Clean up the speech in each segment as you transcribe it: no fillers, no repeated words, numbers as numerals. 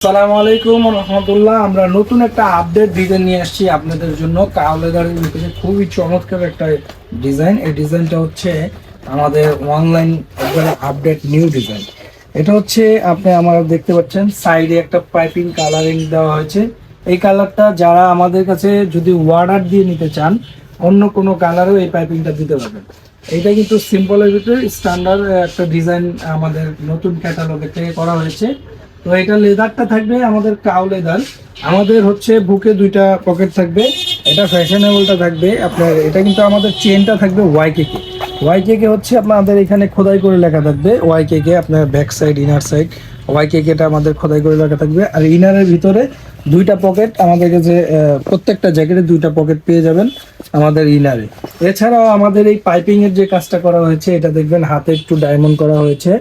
আসসালামু আলাইকুম রহমতুল্লাহ। আমরা নতুন একটা আপডেট ডিজাইন নিয়ে আসছি আপনাদের জন্য। কাও লেদারের ভিতরে খুবই চমৎকার একটা ডিজাইন। এই ডিজাইনটা হচ্ছে আমাদের অনলাইন একবারে আপডেট নিউ ডিজাইন। এটা হচ্ছে আপনি আমরা দেখতে পাচ্ছেন সাইডে একটা পাইপিং কালারিং দেওয়া হয়েছে। এই কালারটা যারা আমাদের কাছে যদি অর্ডার দিয়ে নিতে চান অন্য কোনো কালারও এই পাইপিংটা দিতে পারবেন। এটা কিন্তু সিম্পলের ভিতরে স্ট্যান্ডার্ড একটা ডিজাইন আমাদের নতুন ক্যাটালগের থেকে করা হয়েছে। তো এটা লেদারটা থাকবে আমাদের কাও লেদার। আমাদের হচ্ছে বুকে দুইটা পকেট থাকবে। এটা ফ্যাশনেবলটা থাকবে আপনার। এটা কিন্তু আমাদের চেনটা থাকবে ওয়াইকেকে। ওয়াইকেকে হচ্ছে আপনাদের এখানে খোদাই করে লেখা থাকবে ওয়াইকেকে, আপনার ব্যাক সাইড ইনার সাইড ওয়াইকেকেটা আমাদের খোদাই করে লেখা থাকবে। আর ইনারের ভিতরে দুইটা পকেট আমাদের কাছে, প্রত্যেকটা জ্যাকেটে দুইটা পকেট পেয়ে যাবেন আমাদের ইনারে। এছাড়াও আমাদের এই পাইপিং এর যে কাজটা করা হয়েছে এটা দেখবেন হাতে একটু ডায়মন্ড করা হয়েছে।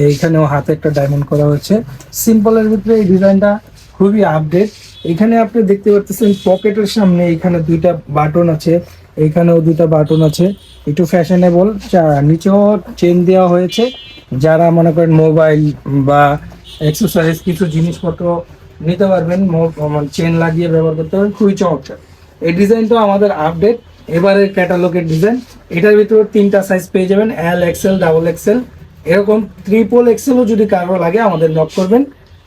এইখানেও হাতে একটা ডায়মন্ড করা হয়েছে। সিম্পলের ভিতরে এই ডিজাইনটা খুবই আপডেট। এখানে আপনি দেখতে পাচ্ছেন পকেটের সামনে এখানে দুইটা বাটন আছে, এইখানেও দুইটা বাটন আছে, একটু ফ্যাশনেবল। নিচেও চেন দেওয়া হয়েছে। যারা মনে করেন মোবাইল বা এক্সেসরিজ কিছু জিনিসপত্র নিতে পারবেন, চেন লাগিয়ে ব্যবহার করতে পারবেন, খুবই চমৎকার। এই ডিজাইনটা আমাদের আপডেট এবারের ক্যাটালগের ডিজাইন। এটার ভিতরে তিনটা সাইজ পেয়ে যাবেন, এল, এক্সেল, ডাবল এক্সেল। এরকম ট্রিপল এক্সেলও যদি কারো লাগে আমাদের নক করবেন।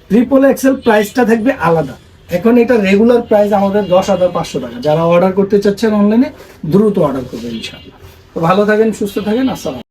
ট্রিপল এক্সেল প্রাইসটা থাকবে আলাদা। এখন এটা রেগুলার প্রাইস আমাদের 10,500 টাকা। যারা অর্ডার করতে চাচ্ছেন অনলাইনে দ্রুত অর্ডার করবেন ইনশাআল্লাহ। তো ভালো থাকেন, সুস্থ থাকেন, আসসালাম।